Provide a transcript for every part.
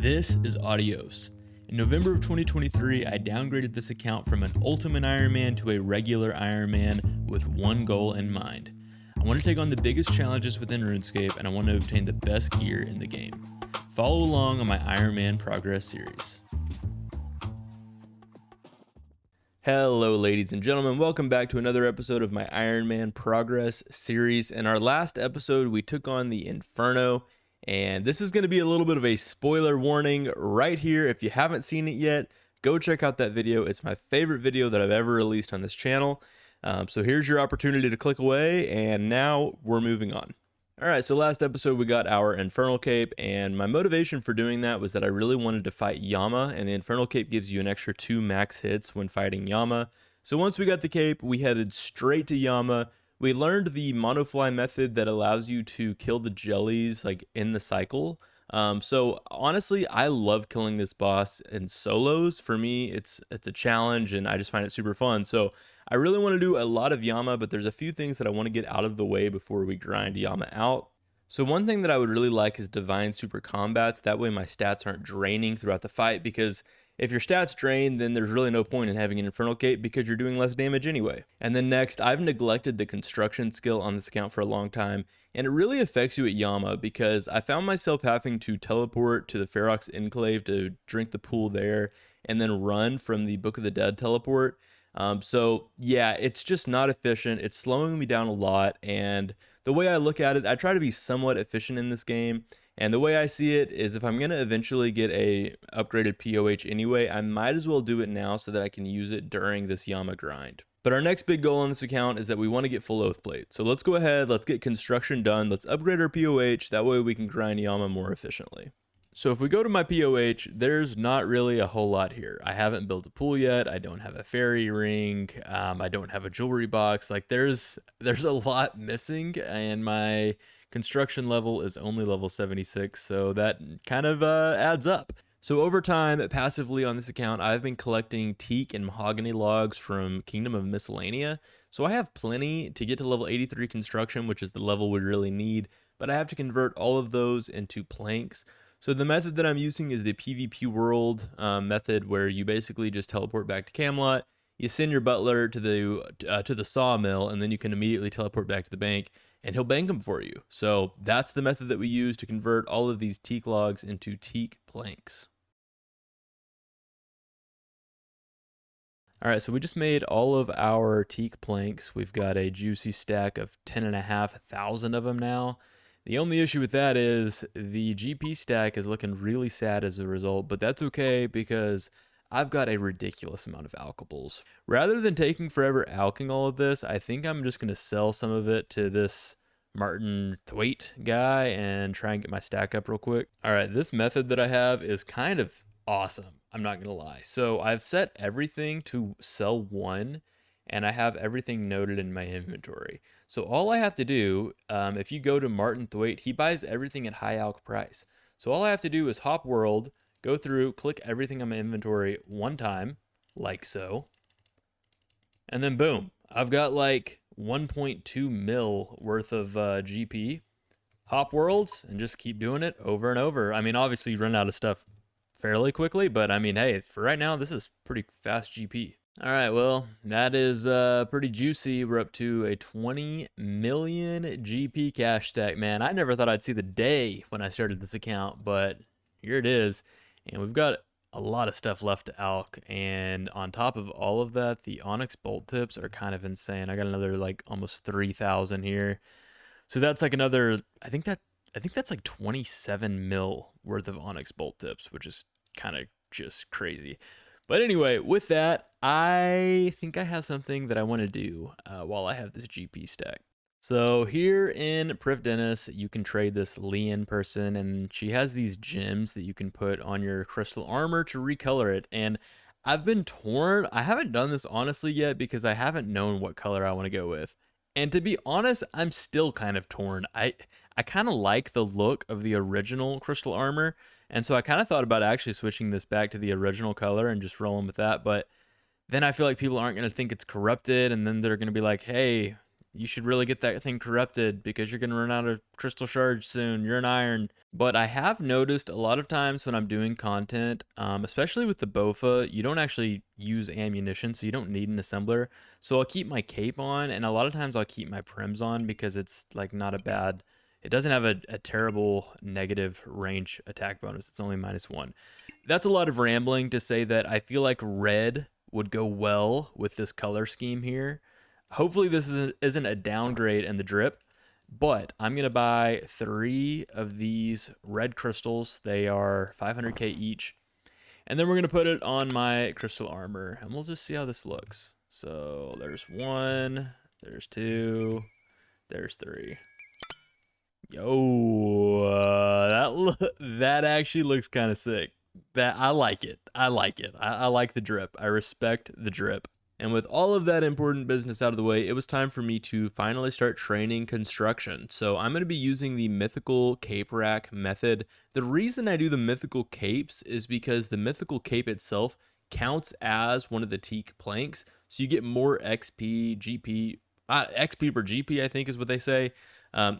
This is Autios. In November of 2023, I downgraded this account from an Ultimate Ironman to a regular Ironman with one goal in mind. I want to take on the biggest challenges within RuneScape, and I want to obtain the best gear in the game. Follow along on my Ironman Progress series. Hello ladies and gentlemen, welcome back to another episode of my Ironman Progress series. In our last episode, we took on the Inferno, and this is going to be a little bit of a spoiler warning right here. If you haven't seen it yet, go check out that video. It's my favorite video that I've ever released on this channel. So here's your opportunity to click away, and now we're moving on. All right, so last episode we got our Infernal Cape, and my motivation for doing that was that I really wanted to fight Yama, and the Infernal Cape gives you an extra 2 max hits when fighting Yama. So once we got the cape, we headed straight to Yama. We learned the monofly method that allows you to kill the jellies like in the cycle. So honestly, I love killing this boss in solos. For me, it's a challenge, and I just find it super fun. So I really want to do a lot of Yama, but there's a few things that I want to get out of the way before we grind Yama out. So one thing that I would really like is Divine Super Combats. That way my stats aren't draining throughout the fight, because if your stats drain, then there's really no point in having an Infernal Cape because you're doing less damage anyway. And then next, I've neglected the construction skill on this account for a long time, and it really affects you at Yama because I found myself having to teleport to the Ferox Enclave to drink the pool there and then run from the Book of the Dead teleport. So yeah, it's just not efficient. It's slowing me down a lot, and the way I look at it, I try to be somewhat efficient in this game. And the way I see it is, if I'm going to eventually get a upgraded POH anyway, I might as well do it now so that I can use it during this Yama grind. But our next big goal on this account is that we want to get full Oath Plate. So let's go ahead, let's get construction done, let's upgrade our POH, that way we can grind Yama more efficiently. So if we go to my POH, there's not really a whole lot here. I haven't built a pool yet, I don't have a fairy ring, I don't have a jewelry box. Like there's a lot missing, and my construction level is only level 76, so that kind of adds up. So over time, passively on this account, I've been collecting teak and mahogany logs from Kingdom of Miscellanea. So I have plenty to get to level 83 construction, which is the level we really need, but I have to convert all of those into planks. So the method that I'm using is the PvP world method, where you basically just teleport back to Camelot, you send your butler to the sawmill, and then you can immediately teleport back to the bank, and he'll bank them for you. So that's the method that we use to convert all of these teak logs into teak planks. All right, so we just made all of our teak planks. We've got a juicy stack of 10,500 of them now. The only issue with that is the GP stack is looking really sad as a result, but that's okay because I've got a ridiculous amount of alkables. Rather than taking forever alking all of this, I think I'm just going to sell some of it to this Martin Thwaite guy and try and get my stack up real quick. All right, this method that I have is kind of awesome, I'm not going to lie. So I've set everything to sell 1, and I have everything noted in my inventory. So all I have to do, if you go to Martin Thwaite, he buys everything at high alk price. So all I have to do is hop world, go through, click everything on my inventory 1 time, like so, and then boom, I've got like 1.2 mil worth of GP. Hop worlds and just keep doing it over and over. I mean, obviously you run out of stuff fairly quickly, but I mean, hey, for right now, this is pretty fast GP. All right, well, that is pretty juicy. We're up to a 20 million GP cash stack, man. I never thought I'd see the day when I started this account, but here it is. And we've got a lot of stuff left to alk, and on top of all of that, the Onyx bolt tips are kind of insane. I got another like almost 3,000 here. So that's like another, I think that's like 27 mil worth of Onyx bolt tips, which is kind of just crazy. But anyway, with that, I think I have something that I want to do while I have this GP stack. So here in Priv Dennis, you can trade this Leon person, and she has these gems that you can put on your crystal armor to recolor it. And I've been torn. I haven't done this honestly yet because I haven't known what color I want to go with. And to be honest, I'm still kind of torn. I kind of like the look of the original crystal armor, and so I kind of thought about actually switching this back to the original color and just rolling with that. But then I feel like people aren't going to think it's corrupted, and then they're going to be like, hey, you should really get that thing corrupted because you're going to run out of crystal shards soon. You're an iron. But I have noticed a lot of times when I'm doing content, especially with the BOFA, you don't actually use ammunition, so you don't need an assembler. So I'll keep my cape on, and a lot of times I'll keep my prims on because it's like not a bad, it doesn't have a terrible negative range attack bonus. It's only -1. That's a lot of rambling to say that I feel like red would go well with this color scheme here. Hopefully this isn't a downgrade in the drip, but I'm going to buy 3 of these red crystals. They are 500k each. And then we're going to put it on my crystal armor, and we'll just see how this looks. So there's 1, there's 2, there's 3. Yo, that actually looks kind of sick. That I like it. I like it. I like the drip. I respect the drip. And with all of that important business out of the way, it was time for me to finally start training construction. So I'm going to be using the mythical cape rack method. The reason I do the mythical capes is because the mythical cape itself counts as one of the teak planks. So you get more XP, GP, XP per GP, I think is what they say.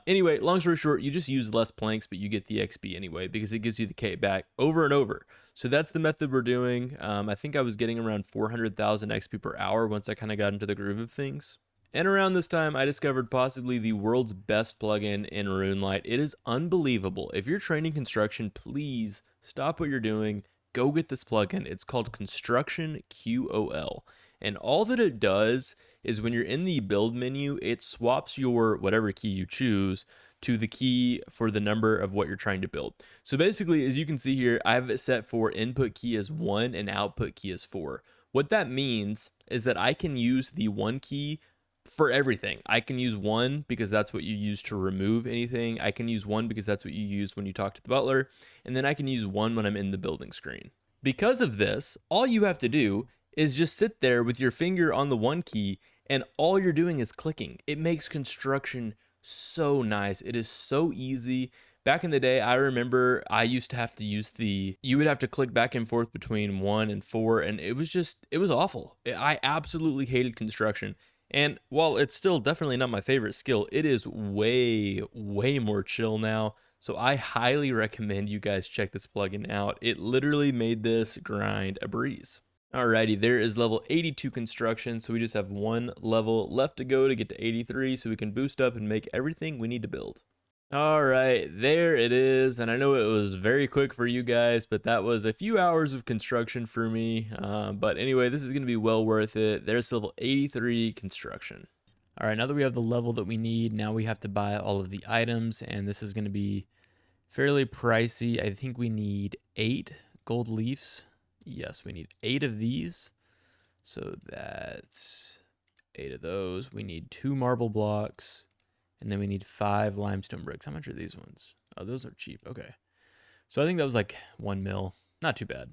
Anyway, long story short, you just use less planks, but you get the XP anyway because it gives you the cape back over and over. So that's the method we're doing. I think I was getting around 400,000 XP per hour once I kind of got into the groove of things. And around this time, I discovered possibly the world's best plugin in RuneLite. It is unbelievable. If you're training construction, please stop what you're doing. Go get this plugin. It's called Construction QOL. And all that it does is when you're in the build menu, it swaps your whatever key you choose to the key for the number of what you're trying to build. So basically, as you can see here, I have it set for input key as 1 and output key as 4. What that means is that I can use the 1 key for everything. I can use 1 because that's what you use to remove anything. I can use 1 because that's what you use when you talk to the butler. And then I can use 1 when I'm in the building screen. Because of this, all you have to do is just sit there with your finger on the 1 key and all you're doing is clicking. It makes construction so nice. It is so easy. Back in the day, I remember I used to have to use you would have to click back and forth between 1 and 4, and it was awful. I absolutely hated construction. And while it's still definitely not my favorite skill, it is way, way more chill now. So I highly recommend you guys check this plugin out. It literally made this grind a breeze. Alrighty, there is level 82 construction, so we just have 1 level left to go to get to 83, so we can boost up and make everything we need to build. Alright, there it is, and I know it was very quick for you guys, but that was a few hours of construction for me. But anyway, this is going to be well worth it. There's level 83 construction. Alright, now that we have the level that we need, now we have to buy all of the items, and this is going to be fairly pricey. I think we need 8 gold leaves. Yes, we need 8 of these. So that's 8 of those. We need 2 marble blocks. And then we need 5 limestone bricks. How much are these ones? Oh, those are cheap. Okay. So I think that was like 1 mil. Not too bad.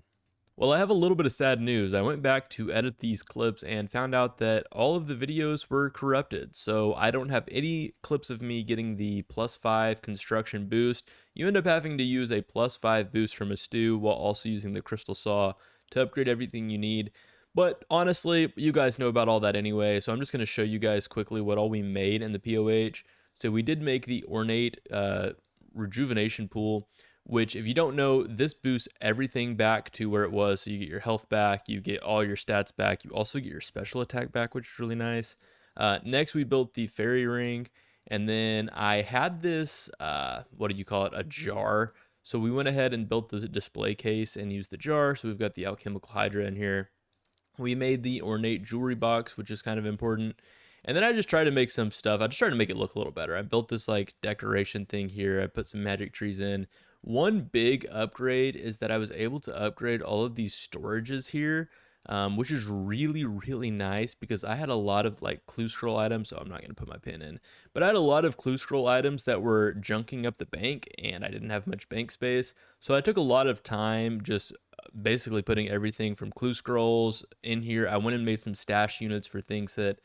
Well, I have a little bit of sad news. I went back to edit these clips and found out that all of the videos were corrupted. So I don't have any clips of me getting the +5 construction boost. You end up having to use a +5 boost from a stew while also using the crystal saw to upgrade everything you need. But honestly, you guys know about all that anyway. So I'm just going to show you guys quickly what all we made in the POH. So we did make the ornate rejuvenation pool, which if you don't know, this boosts everything back to where it was. So you get your health back, you get all your stats back, you also get your special attack back, which is really nice. Next, we built the fairy ring, and then I had this, what do you call it, a jar. So we went ahead and built the display case and used the jar. So we've got the alchemical hydra in here. We made the ornate jewelry box, which is kind of important. And then I just tried to make some stuff. I just tried to make it look a little better. I built this like decoration thing here. I put some magic trees in. One big upgrade is that I was able to upgrade all of these storages here, which is really, really nice because I had a lot of like clue scroll items. So I'm not going to put my pin in, but I had a lot of clue scroll items that were junking up the bank and I didn't have much bank space. So I took a lot of time just basically putting everything from clue scrolls in here. I went and made some stash units for things that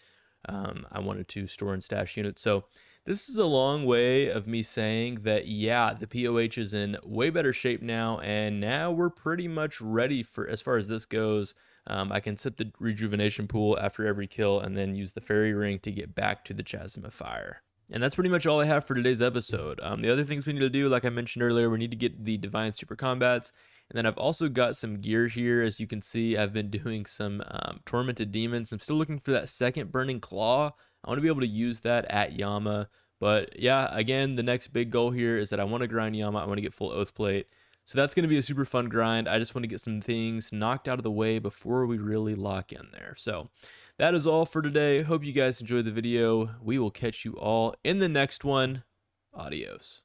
I wanted to store in stash units. So This is a long way of me saying that, yeah, the POH is in way better shape now, and now we're pretty much ready for, as far as this goes. I can sip the rejuvenation pool after every kill and then use the fairy ring to get back to the chasm of fire. And that's pretty much all I have for today's episode. The other things we need to do, like I mentioned earlier, we need to get the Divine Super Combats. And then I've also got some gear here. As you can see, I've been doing some Tormented Demons. I'm still looking for that second Burning Claw. I want to be able to use that at Yama. But yeah, again, the next big goal here is that I want to grind Yama. I want to get full Oath Plate. So that's going to be a super fun grind. I just want to get some things knocked out of the way before we really lock in there. So that is all for today. Hope you guys enjoyed the video. We will catch you all in the next one. Adios.